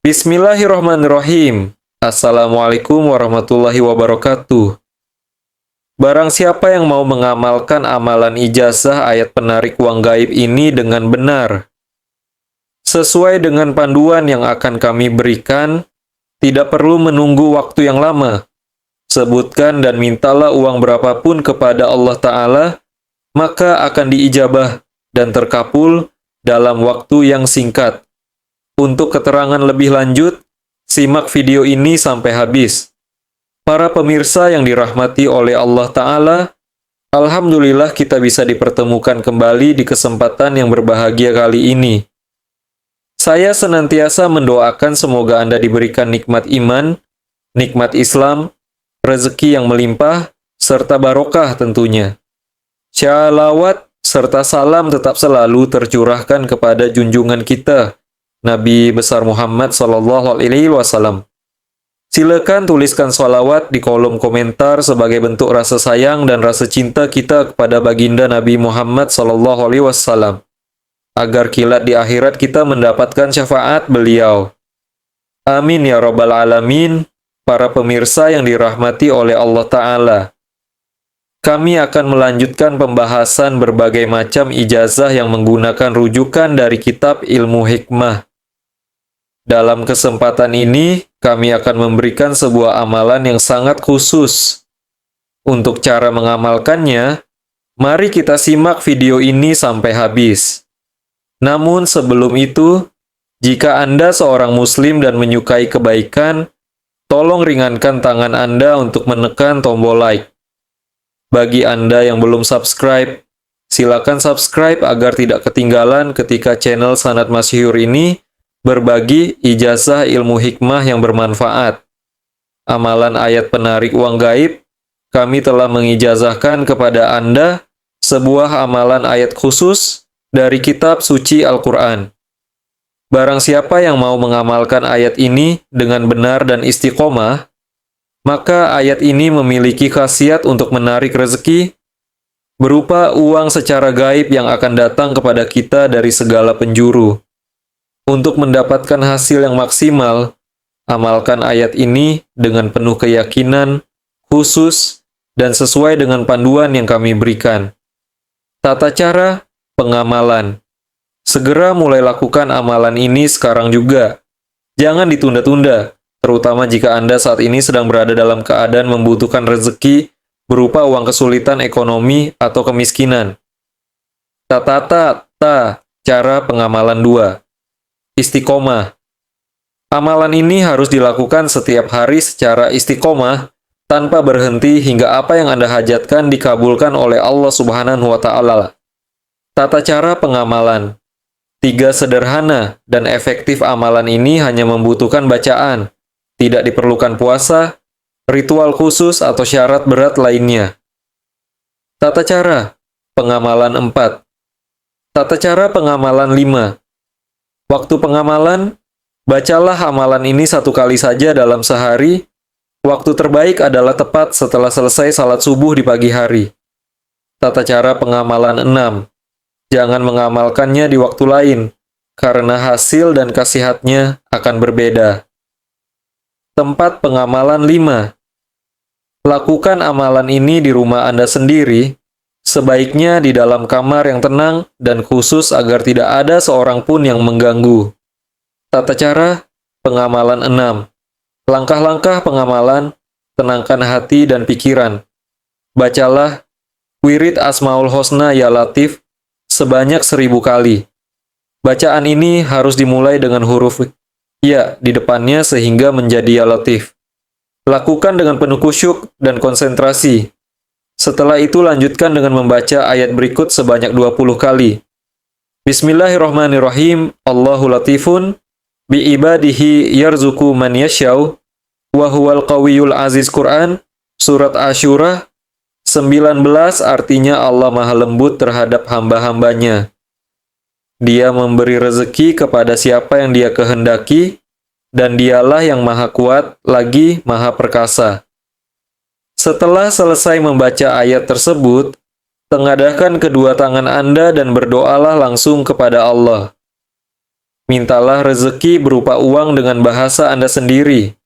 Bismillahirrahmanirrahim. Assalamualaikum warahmatullahi wabarakatuh. Barang siapa yang mau mengamalkan amalan ijazah ayat penarik uang gaib ini dengan benar, sesuai dengan panduan yang akan kami berikan, tidak perlu menunggu waktu yang lama. Sebutkan dan mintalah uang berapapun kepada Allah Ta'ala, maka akan diijabah dan terkabul dalam waktu yang singkat. Untuk keterangan lebih lanjut, simak video ini sampai habis. Para pemirsa yang dirahmati oleh Allah Ta'ala, alhamdulillah kita bisa dipertemukan kembali di kesempatan yang berbahagia kali ini. Saya senantiasa mendoakan semoga Anda diberikan nikmat iman, nikmat Islam, rezeki yang melimpah, serta barokah tentunya. Shalawat serta salam tetap selalu tercurahkan kepada junjungan kita, Nabi besar Muhammad SAW. Silakan tuliskan sholawat di kolom komentar sebagai bentuk rasa sayang dan rasa cinta kita kepada baginda Nabi Muhammad SAW. Agar kilat di akhirat kita mendapatkan syafaat beliau. Amin ya rabbal alamin. Para pemirsa yang dirahmati oleh Allah Ta'ala, kami akan melanjutkan pembahasan berbagai macam ijazah yang menggunakan rujukan dari kitab ilmu hikmah. Dalam kesempatan ini, kami akan memberikan sebuah amalan yang sangat khusus. Untuk cara mengamalkannya, mari kita simak video ini sampai habis. Namun sebelum itu, jika Anda seorang muslim dan menyukai kebaikan, tolong ringankan tangan Anda untuk menekan tombol like. Bagi Anda yang belum subscribe, silakan subscribe agar tidak ketinggalan ketika channel Sanad Masyhur ini berbagi ijazah ilmu hikmah yang bermanfaat. Amalan ayat penarik uang gaib, kami telah mengijazahkan kepada Anda sebuah amalan ayat khusus dari kitab suci Al-Quran. Barang siapa yang mau mengamalkan ayat ini dengan benar dan istiqomah, maka ayat ini memiliki khasiat untuk menarik rezeki berupa uang secara gaib yang akan datang kepada kita dari segala penjuru. Untuk mendapatkan hasil yang maksimal, amalkan ayat ini dengan penuh keyakinan, khusus, dan sesuai dengan panduan yang kami berikan. Tata cara pengamalan. Segera mulai lakukan amalan ini sekarang juga. Jangan ditunda-tunda, terutama jika Anda saat ini sedang berada dalam keadaan membutuhkan rezeki berupa uang kesulitan ekonomi atau kemiskinan. Cara pengamalan 2. Istiqomah. Amalan ini harus dilakukan setiap hari secara istiqomah, tanpa berhenti hingga apa yang Anda hajatkan dikabulkan oleh Allah Subhanahu wa Ta'ala. Tata cara pengamalan. 3 sederhana dan efektif amalan ini hanya membutuhkan bacaan, tidak diperlukan puasa, ritual khusus atau syarat berat lainnya. Tata cara pengamalan 4. Tata cara pengamalan 5. Waktu pengamalan, bacalah amalan ini 1 kali saja dalam sehari. Waktu terbaik adalah tepat setelah selesai salat subuh di pagi hari. Tata cara pengamalan 6. Jangan mengamalkannya di waktu lain, karena hasil dan khasiatnya akan berbeda. Tempat pengamalan 5. Lakukan amalan ini di rumah Anda sendiri, sebaiknya di dalam kamar yang tenang dan khusus agar tidak ada seorang pun yang mengganggu. Tata cara pengamalan 6. Langkah-langkah pengamalan, tenangkan hati dan pikiran. Bacalah wirid Asmaul Husna Ya Latif sebanyak 1000 kali. Bacaan ini harus dimulai dengan huruf ya di depannya sehingga menjadi Ya Latif. Lakukan dengan penuh khusyuk dan konsentrasi. Setelah itu lanjutkan dengan membaca ayat berikut sebanyak 20 kali. Bismillahirrahmanirrahim. Allahu latifun bi ibadihi yarzuqu man yasyau wa huwal qawiyul aziz. Quran surat Asyura 19 artinya Allah Maha lembut terhadap hamba-hambanya. Dia memberi rezeki kepada siapa yang Dia kehendaki, dan Dialah yang Maha Kuat lagi Maha Perkasa. Setelah selesai membaca ayat tersebut, tengadahkan kedua tangan Anda dan berdoalah langsung kepada Allah. Mintalah rezeki berupa uang dengan bahasa Anda sendiri.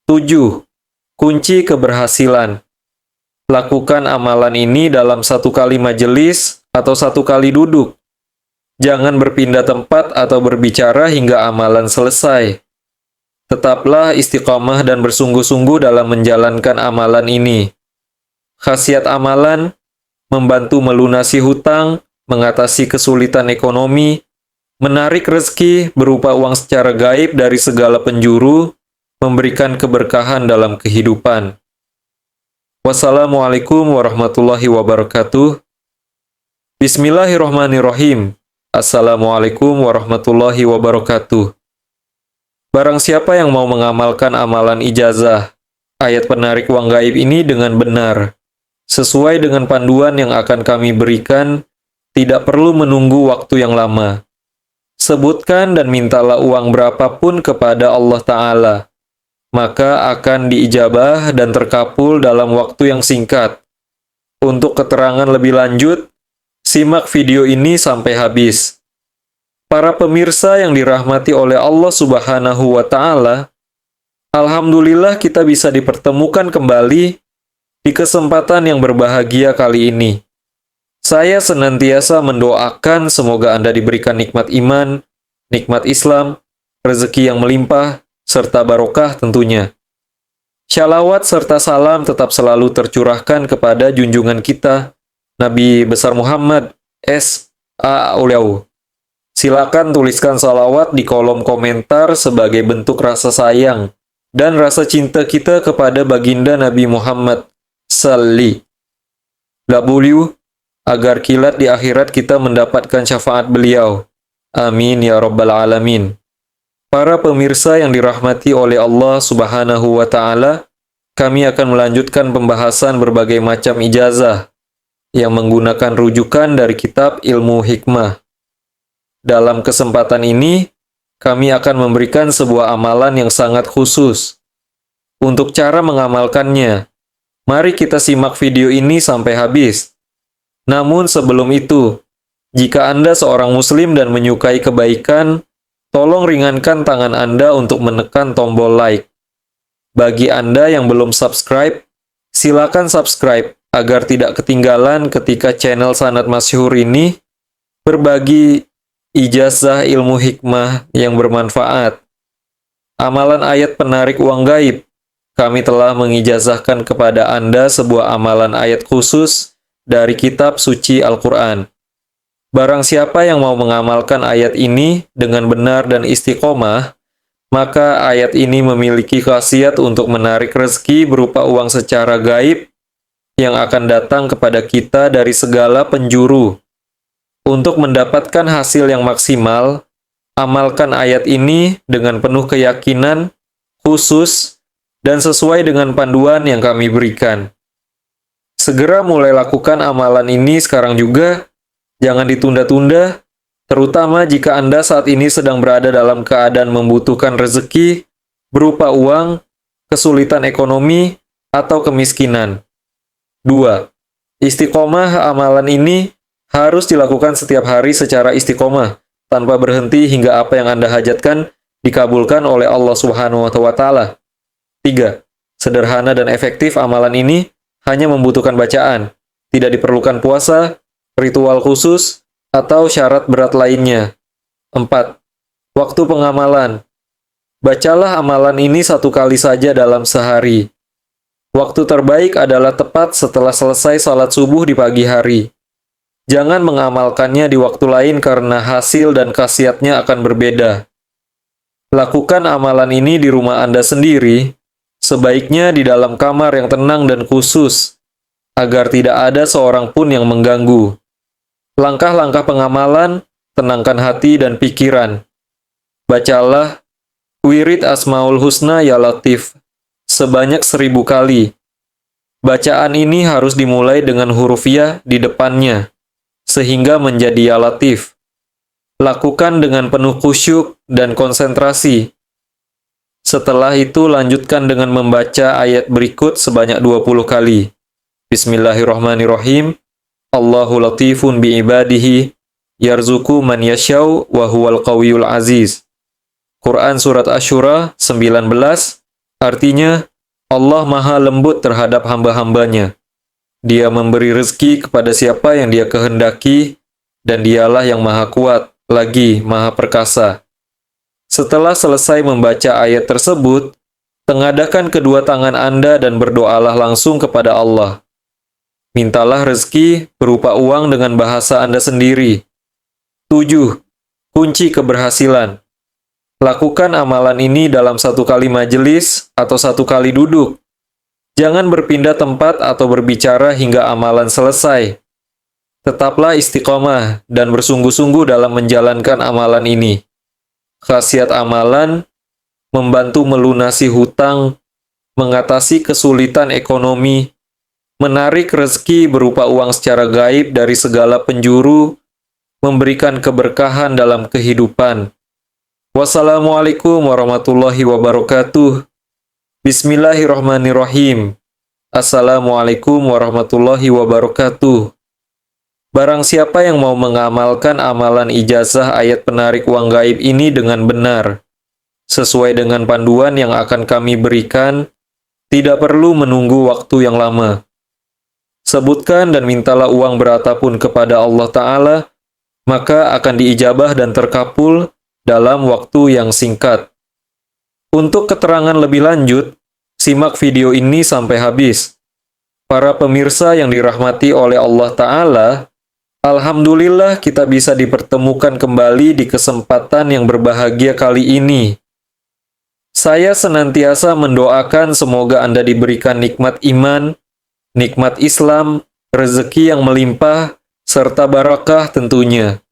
7. Kunci keberhasilan. Lakukan amalan ini dalam satu kali majelis atau satu kali duduk. Jangan berpindah tempat atau berbicara hingga amalan selesai. Tetaplah istiqamah dan bersungguh-sungguh dalam menjalankan amalan ini. Khasiat amalan: membantu melunasi hutang, mengatasi kesulitan ekonomi, menarik rezeki berupa uang secara gaib dari segala penjuru, memberikan keberkahan dalam kehidupan. Wassalamualaikum warahmatullahi wabarakatuh. Bismillahirrahmanirrahim. Assalamualaikum warahmatullahi wabarakatuh. Barang siapa yang mau mengamalkan amalan ijazah, ayat penarik uang gaib ini dengan benar, sesuai dengan panduan yang akan kami berikan, tidak perlu menunggu waktu yang lama. Sebutkan dan mintalah uang berapapun kepada Allah Ta'ala, maka akan diijabah dan terkabul dalam waktu yang singkat. Untuk keterangan lebih lanjut, simak video ini sampai habis. Para pemirsa yang dirahmati oleh Allah Subhanahu wa Ta'ala, alhamdulillah kita bisa dipertemukan kembali di kesempatan yang berbahagia kali ini. Saya senantiasa mendoakan semoga Anda diberikan nikmat iman, nikmat Islam, rezeki yang melimpah, serta barokah tentunya. Shalawat serta salam tetap selalu tercurahkan kepada junjungan kita, Nabi besar Muhammad S.A. Silakan tuliskan salawat di kolom komentar sebagai bentuk rasa sayang dan rasa cinta kita kepada baginda Nabi Muhammad Salli. W, agar kilat di akhirat kita mendapatkan syafaat beliau. Amin ya rabbal alamin. Para pemirsa yang dirahmati oleh Allah Subhanahu wa Ta'ala, kami akan melanjutkan pembahasan berbagai macam ijazah yang menggunakan rujukan dari kitab Ilmu Hikmah. Dalam kesempatan ini, kami akan memberikan sebuah amalan yang sangat khusus. Untuk cara mengamalkannya, mari kita simak video ini sampai habis. Namun sebelum itu, jika Anda seorang Muslim dan menyukai kebaikan, tolong ringankan tangan Anda untuk menekan tombol like. Bagi Anda yang belum subscribe, silakan subscribe agar tidak ketinggalan ketika channel Sanad Masyhur ini berbagi ijazah ilmu hikmah yang bermanfaat. Amalan ayat penarik uang gaib. Kami telah mengijazahkan kepada Anda sebuah amalan ayat khusus dari kitab suci Al-Quran. Barang siapa yang mau mengamalkan ayat ini dengan benar dan istiqomah, maka ayat ini memiliki khasiat untuk menarik rezeki berupa uang secara gaib yang akan datang kepada kita dari segala penjuru. Untuk mendapatkan hasil yang maksimal, amalkan ayat ini dengan penuh keyakinan, khusus, dan sesuai dengan panduan yang kami berikan. Segera mulai lakukan amalan ini sekarang juga. Jangan ditunda-tunda, terutama jika Anda saat ini sedang berada dalam keadaan membutuhkan rezeki berupa uang, kesulitan ekonomi, atau kemiskinan. 2. Istiqomah amalan ini harus dilakukan setiap hari secara istiqomah, tanpa berhenti hingga apa yang Anda hajatkan dikabulkan oleh Allah Subhanahu wa Ta'ala. 3. Sederhana dan efektif amalan ini hanya membutuhkan bacaan, tidak diperlukan puasa, ritual khusus, atau syarat berat lainnya. 4. Waktu pengamalan. Bacalah amalan ini satu kali saja dalam sehari. Waktu terbaik adalah tepat setelah selesai salat subuh di pagi hari. Jangan mengamalkannya di waktu lain karena hasil dan khasiatnya akan berbeda. Lakukan amalan ini di rumah Anda sendiri, sebaiknya di dalam kamar yang tenang dan khusus, agar tidak ada seorang pun yang mengganggu. Langkah-langkah pengamalan, tenangkan hati dan pikiran. Bacalah wirid Asmaul Husna Ya Latif sebanyak 1000 kali. Bacaan ini harus dimulai dengan huruf ya di depannya, sehingga menjadi Ya Latif. Lakukan dengan penuh khusyuk dan konsentrasi. Setelah itu lanjutkan dengan membaca ayat berikut sebanyak 20 kali. Bismillahirrahmanirrahim. Allahu latifun bi'ibadihi Yarzuqu man yashau wa huwal qawiyul aziz. Quran Surat Asy-Syura 19, artinya, Allah maha lembut terhadap hamba-hambanya. Dia memberi rezeki kepada siapa yang dia kehendaki, dan dialah yang maha kuat, lagi maha perkasa. Setelah selesai membaca ayat tersebut, tengadahkan kedua tangan Anda dan berdoalah langsung kepada Allah. Mintalah rezeki berupa uang dengan bahasa Anda sendiri. 7. Kunci keberhasilan. Lakukan amalan ini dalam satu kali majelis atau satu kali duduk. Jangan berpindah tempat atau berbicara hingga amalan selesai. Tetaplah istiqomah dan bersungguh-sungguh dalam menjalankan amalan ini. Khasiat amalan, membantu melunasi hutang, mengatasi kesulitan ekonomi, menarik rezeki berupa uang secara gaib dari segala penjuru, memberikan keberkahan dalam kehidupan. Wassalamualaikum warahmatullahi wabarakatuh. Bismillahirrahmanirrahim. Assalamualaikum warahmatullahi wabarakatuh. Barang siapa yang mau mengamalkan amalan ijazah ayat penarik uang gaib ini dengan benar, sesuai dengan panduan yang akan kami berikan, tidak perlu menunggu waktu yang lama. Sebutkan dan mintalah uang berapapun kepada Allah Ta'ala, maka akan diijabah dan terkabul dalam waktu yang singkat. Untuk keterangan lebih lanjut, simak video ini sampai habis. Para pemirsa yang dirahmati oleh Allah Ta'ala, alhamdulillah kita bisa dipertemukan kembali di kesempatan yang berbahagia kali ini. Saya senantiasa mendoakan semoga Anda diberikan nikmat iman, nikmat Islam, rezeki yang melimpah, serta barakah tentunya.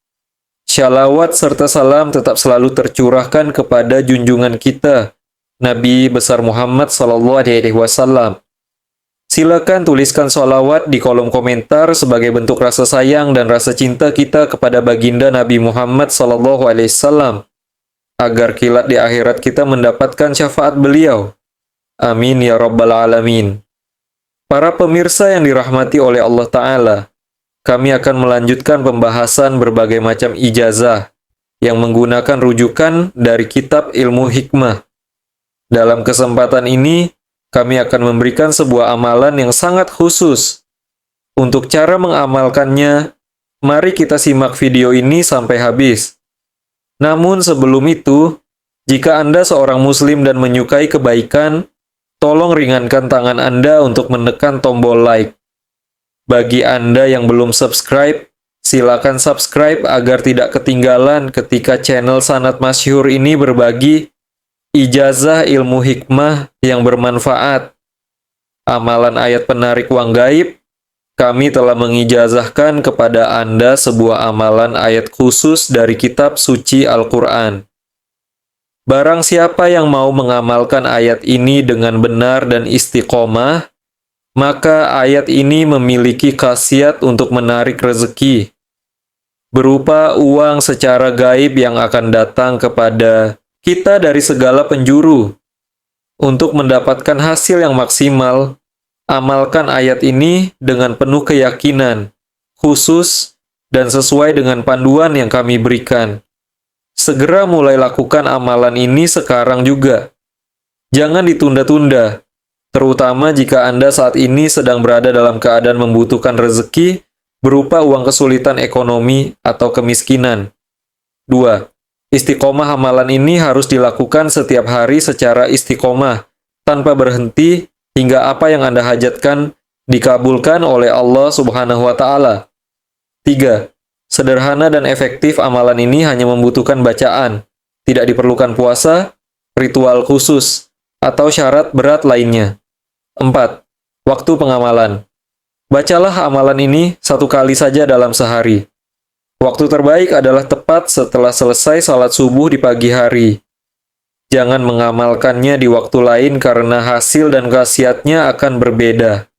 Shalawat serta salam tetap selalu tercurahkan kepada junjungan kita, Nabi besar Muhammad SAW. Silakan tuliskan sholawat di kolom komentar sebagai bentuk rasa sayang dan rasa cinta kita kepada baginda Nabi Muhammad SAW, agar kelak di akhirat kita mendapatkan syafaat beliau. Amin ya rabbal alamin. Para pemirsa yang dirahmati oleh Allah Ta'ala, kami akan melanjutkan pembahasan berbagai macam ijazah yang menggunakan rujukan dari kitab ilmu hikmah. Dalam kesempatan ini, kami akan memberikan sebuah amalan yang sangat khusus. Untuk cara mengamalkannya, mari kita simak video ini sampai habis. Namun sebelum itu, jika Anda seorang muslim dan menyukai kebaikan, tolong ringankan tangan Anda untuk menekan tombol like. Bagi Anda yang belum subscribe, silakan subscribe agar tidak ketinggalan ketika channel Sanad Masyhur ini berbagi ijazah ilmu hikmah yang bermanfaat. Amalan ayat penarik uang gaib, kami telah mengijazahkan kepada Anda sebuah amalan ayat khusus dari kitab suci Al-Quran. Barang siapa yang mau mengamalkan ayat ini dengan benar dan istiqomah, maka ayat ini memiliki khasiat untuk menarik rezeki, berupa uang secara gaib yang akan datang kepada kita dari segala penjuru. Untuk mendapatkan hasil yang maksimal, amalkan ayat ini dengan penuh keyakinan, khusus, dan sesuai dengan panduan yang kami berikan. Segera mulai lakukan amalan ini sekarang juga. Jangan ditunda-tunda, terutama jika Anda saat ini sedang berada dalam keadaan membutuhkan rezeki berupa uang kesulitan ekonomi atau kemiskinan. 2. Istiqomah amalan ini harus dilakukan setiap hari secara istiqomah, tanpa berhenti hingga apa yang Anda hajatkan dikabulkan oleh Allah Subhanahu wa Ta'ala. 3. Sederhana dan efektif amalan ini hanya membutuhkan bacaan, tidak diperlukan puasa, ritual khusus, atau syarat berat lainnya. 4. Waktu pengamalan. Bacalah amalan ini satu kali saja dalam sehari. Waktu terbaik adalah tepat setelah selesai salat subuh di pagi hari. Jangan mengamalkannya di waktu lain karena hasil dan khasiatnya akan berbeda.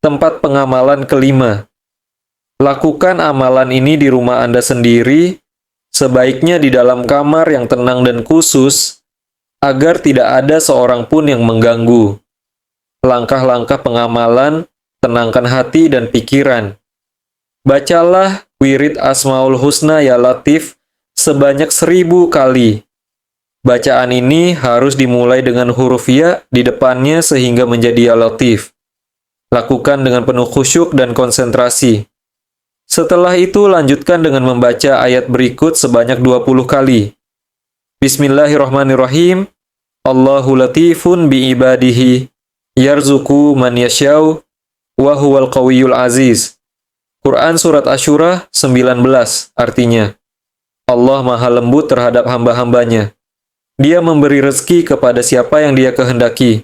Tempat pengamalan kelima. Lakukan amalan ini di rumah Anda sendiri, sebaiknya di dalam kamar yang tenang dan khusus, agar tidak ada seorang pun yang mengganggu. Langkah-langkah pengamalan, tenangkan hati dan pikiran. Bacalah wirid Asmaul Husna Ya Latif sebanyak 1000 kali. Bacaan ini harus dimulai dengan huruf ya di depannya sehingga menjadi Ya Latif. Lakukan dengan penuh khusyuk dan konsentrasi. Setelah itu lanjutkan dengan membaca ayat berikut sebanyak 20 kali. Bismillahirrahmanirrahim. Allahu latifun bi'ibadihi. Yarzuku man yasyau. Wa huwal qawiyul aziz. Quran Surat Asyura 19 artinya, Allah maha lembut terhadap hamba-hambanya. Dia memberi rezeki kepada siapa yang dia kehendaki.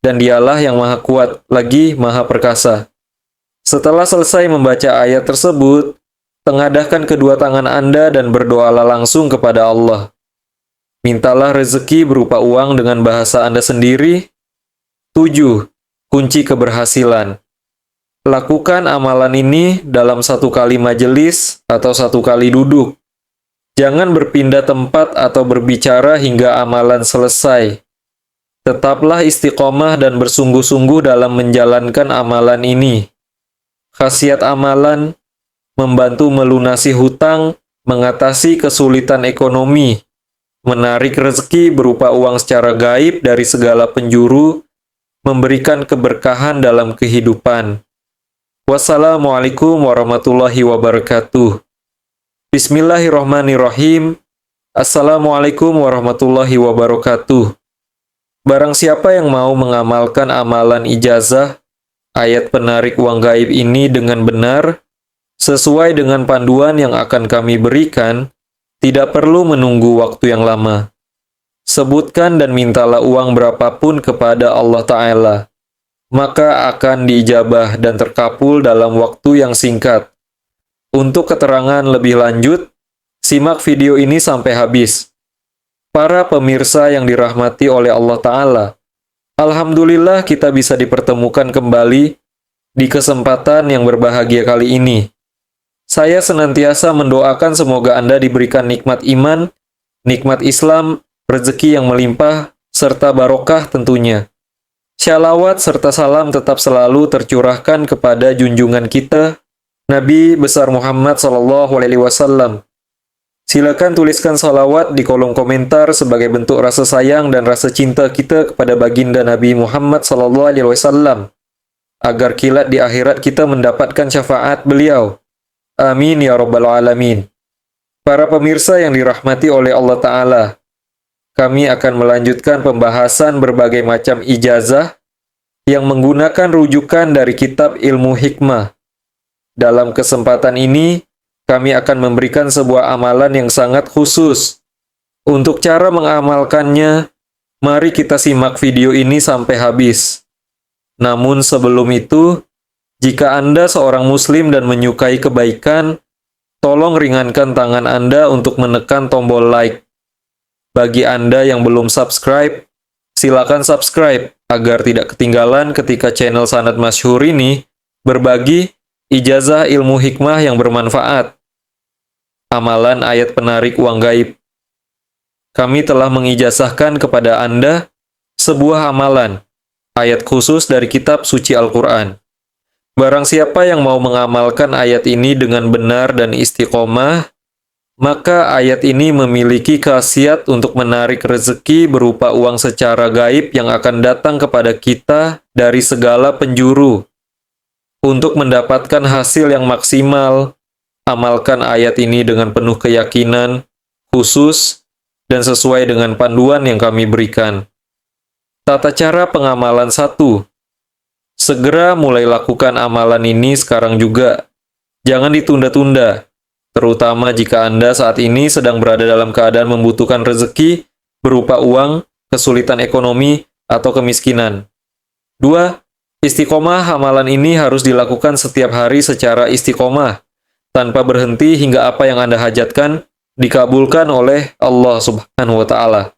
Dan dialah yang maha kuat, lagi maha perkasa. Setelah selesai membaca ayat tersebut, tengadahkan kedua tangan Anda dan berdoalah langsung kepada Allah. Mintalah rezeki berupa uang dengan bahasa Anda sendiri. 7. Kunci keberhasilan. Lakukan amalan ini dalam 1 kali majelis atau 1 kali duduk. Jangan berpindah tempat atau berbicara hingga amalan selesai. Tetaplah istiqomah dan bersungguh-sungguh dalam menjalankan amalan ini. Khasiat amalan, membantu melunasi hutang, mengatasi kesulitan ekonomi, menarik rezeki berupa uang secara gaib dari segala penjuru, memberikan keberkahan dalam kehidupan. Wassalamualaikum warahmatullahi wabarakatuh. Bismillahirrahmanirrahim. Assalamualaikum warahmatullahi wabarakatuh. Barang siapa yang mau mengamalkan amalan ijazah, ayat penarik uang gaib ini dengan benar, sesuai dengan panduan yang akan kami berikan, tidak perlu menunggu waktu yang lama. Sebutkan dan mintalah uang berapapun kepada Allah Ta'ala, maka akan diijabah dan terkabul dalam waktu yang singkat. Untuk keterangan lebih lanjut, simak video ini sampai habis. Para pemirsa yang dirahmati oleh Allah Ta'ala, alhamdulillah kita bisa dipertemukan kembali di kesempatan yang berbahagia kali ini. Saya senantiasa mendoakan semoga Anda diberikan nikmat iman, nikmat Islam, rezeki yang melimpah, serta barokah tentunya. Syalawat serta salam tetap selalu tercurahkan kepada junjungan kita, Nabi besar Muhammad SAW. Silakan tuliskan salawat di kolom komentar sebagai bentuk rasa sayang dan rasa cinta kita kepada baginda Nabi Muhammad SAW, agar kilat di akhirat kita mendapatkan syafaat beliau. Amin ya rabbal alamin. Para pemirsa yang dirahmati oleh Allah Ta'ala, kami akan melanjutkan pembahasan berbagai macam ijazah yang menggunakan rujukan dari kitab ilmu hikmah. Dalam kesempatan ini, kami akan memberikan sebuah amalan yang sangat khusus. Untuk cara mengamalkannya, mari kita simak video ini sampai habis. Namun sebelum itu, jika Anda seorang muslim dan menyukai kebaikan, tolong ringankan tangan Anda untuk menekan tombol like. Bagi Anda yang belum subscribe, silakan subscribe agar tidak ketinggalan ketika channel Sanad Masyhur ini berbagi ijazah ilmu hikmah yang bermanfaat. Amalan ayat penarik uang gaib. Kami telah mengijazahkan kepada Anda sebuah amalan, ayat khusus dari kitab suci Al-Quran. Barang siapa yang mau mengamalkan ayat ini dengan benar dan istiqomah, maka ayat ini memiliki khasiat untuk menarik rezeki berupa uang secara gaib yang akan datang kepada kita dari segala penjuru. Untuk mendapatkan hasil yang maksimal, amalkan ayat ini dengan penuh keyakinan, khusus, dan sesuai dengan panduan yang kami berikan. Tata cara pengamalan 1. Segera mulai lakukan amalan ini sekarang juga. Jangan ditunda-tunda, terutama jika Anda saat ini sedang berada dalam keadaan membutuhkan rezeki berupa uang, kesulitan ekonomi, atau kemiskinan. 2. Istiqomah amalan ini harus dilakukan setiap hari secara istiqomah, tanpa berhenti hingga apa yang Anda hajatkan dikabulkan oleh Allah Subhanahu wa Ta'ala.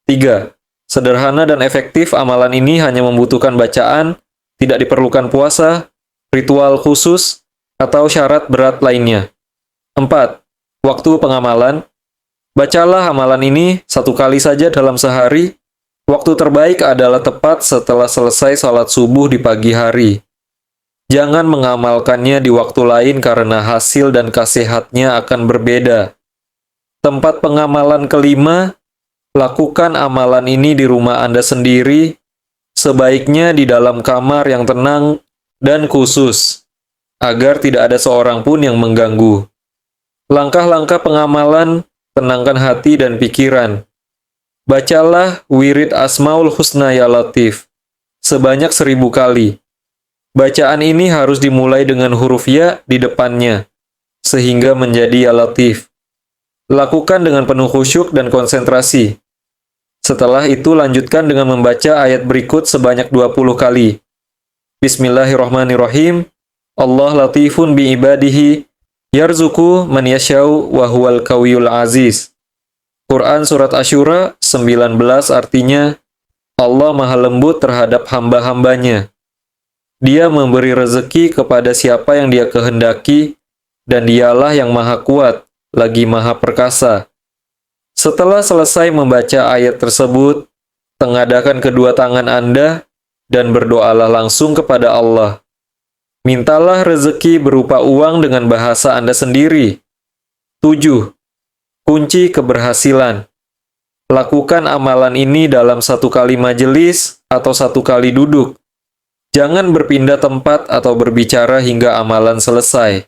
3. Sederhana dan efektif, amalan ini hanya membutuhkan bacaan, tidak diperlukan puasa, ritual khusus, atau syarat berat lainnya. 4. Waktu pengamalan. Bacalah amalan ini 1 kali saja dalam sehari. Waktu terbaik adalah tepat setelah selesai salat subuh di pagi hari. Jangan mengamalkannya di waktu lain karena hasil dan khasiatnya akan berbeda. Tempat pengamalan kelima, lakukan amalan ini di rumah Anda sendiri, sebaiknya di dalam kamar yang tenang dan khusus, agar tidak ada seorang pun yang mengganggu. Langkah-langkah pengamalan, tenangkan hati dan pikiran. Bacalah wirid Asmaul Husna Ya Latif sebanyak 1000 kali. Bacaan ini harus dimulai dengan huruf ya di depannya, sehingga menjadi Ya Latif. Lakukan dengan penuh khusyuk dan konsentrasi. Setelah itu lanjutkan dengan membaca ayat berikut sebanyak 20 kali. Bismillahirrahmanirrahim. Allah latifun bi ibadihi yarzuku man yasyau wa huwal qawiyul aziz. Quran Surat Asyura 19 artinya, Allah maha lembut terhadap hamba-hambanya. Dia memberi rezeki kepada siapa yang dia kehendaki, dan dialah yang maha kuat, lagi maha perkasa. Setelah selesai membaca ayat tersebut, tengadahkan kedua tangan Anda, dan berdoalah langsung kepada Allah. Mintalah rezeki berupa uang dengan bahasa Anda sendiri. 7. Kunci keberhasilan. Lakukan amalan ini dalam 1 kali majelis atau 1 kali duduk. Jangan berpindah tempat atau berbicara hingga amalan selesai.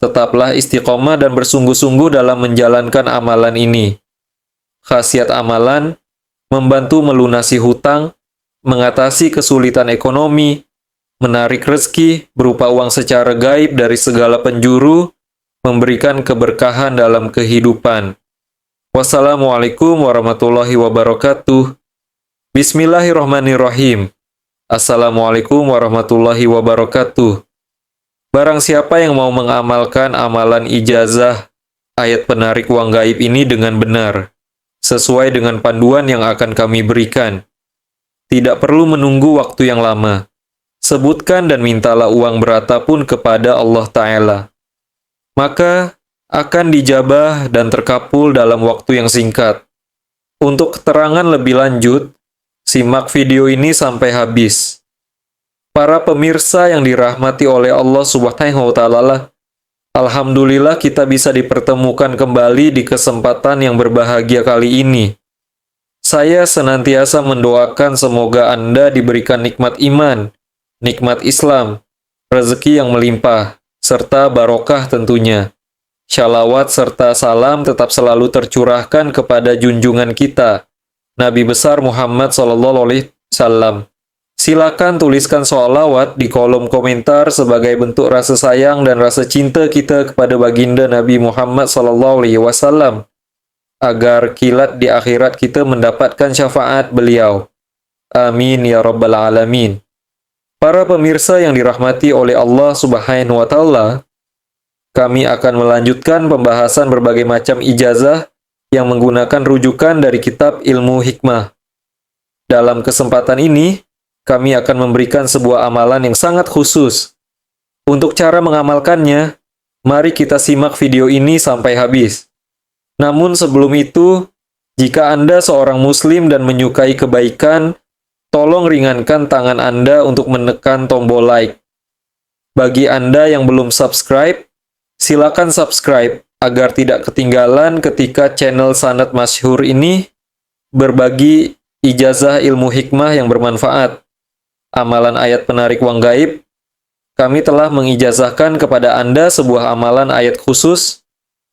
Tetaplah istiqomah dan bersungguh-sungguh dalam menjalankan amalan ini. Khasiat amalan, membantu melunasi hutang, mengatasi kesulitan ekonomi, menarik rezeki berupa uang secara gaib dari segala penjuru, memberikan keberkahan dalam kehidupan. Wassalamualaikum warahmatullahi wabarakatuh. Bismillahirrahmanirrahim. Assalamualaikum warahmatullahi wabarakatuh. Barang siapa yang mau mengamalkan amalan ijazah ayat penarik uang gaib ini dengan benar, sesuai dengan panduan yang akan kami berikan, tidak perlu menunggu waktu yang lama. Sebutkan dan mintalah uang berapapun kepada Allah Ta'ala. Maka akan dijabah dan terkabul dalam waktu yang singkat. Untuk keterangan lebih lanjut, simak video ini sampai habis. Para pemirsa yang dirahmati oleh Allah Subhanahu wa Ta'ala, alhamdulillah kita bisa dipertemukan kembali di kesempatan yang berbahagia kali ini. Saya senantiasa mendoakan semoga Anda diberikan nikmat iman, nikmat Islam, rezeki yang melimpah, serta barokah tentunya. Shalawat serta salam tetap selalu tercurahkan kepada junjungan kita, Nabi besar Muhammad SAW. Silakan tuliskan sholawat di kolom komentar sebagai bentuk rasa sayang dan rasa cinta kita kepada baginda Nabi Muhammad SAW, agar kilat di akhirat kita mendapatkan syafaat beliau. Amin ya rabbal alamin. Para pemirsa yang dirahmati oleh Allah Subhanahu wa Ta'ala, kami akan melanjutkan pembahasan berbagai macam ijazah yang menggunakan rujukan dari kitab Ilmu Hikmah. Dalam kesempatan ini, kami akan memberikan sebuah amalan yang sangat khusus. Untuk cara mengamalkannya, mari kita simak video ini sampai habis. Namun sebelum itu, jika Anda seorang Muslim dan menyukai kebaikan, tolong ringankan tangan Anda untuk menekan tombol like. Bagi Anda yang belum subscribe, silakan subscribe agar tidak ketinggalan ketika channel Sanad Masyhur ini berbagi ijazah ilmu hikmah yang bermanfaat. Amalan ayat penarik uang gaib, kami telah mengijazahkan kepada Anda sebuah amalan ayat khusus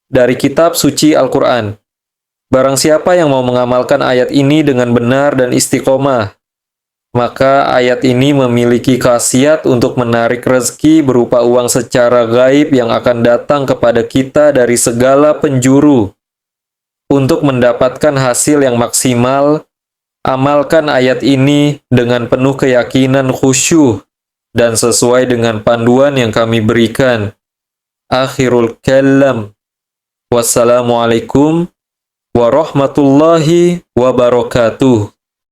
dari kitab suci Al-Quran. Barang siapa yang mau mengamalkan ayat ini dengan benar dan istiqomah, maka ayat ini memiliki khasiat untuk menarik rezeki berupa uang secara gaib yang akan datang kepada kita dari segala penjuru. Untuk mendapatkan hasil yang maksimal, amalkan ayat ini dengan penuh keyakinan khusyuk dan sesuai dengan panduan yang kami berikan. Akhirul kalam. Wassalamualaikum warahmatullahi wabarakatuh.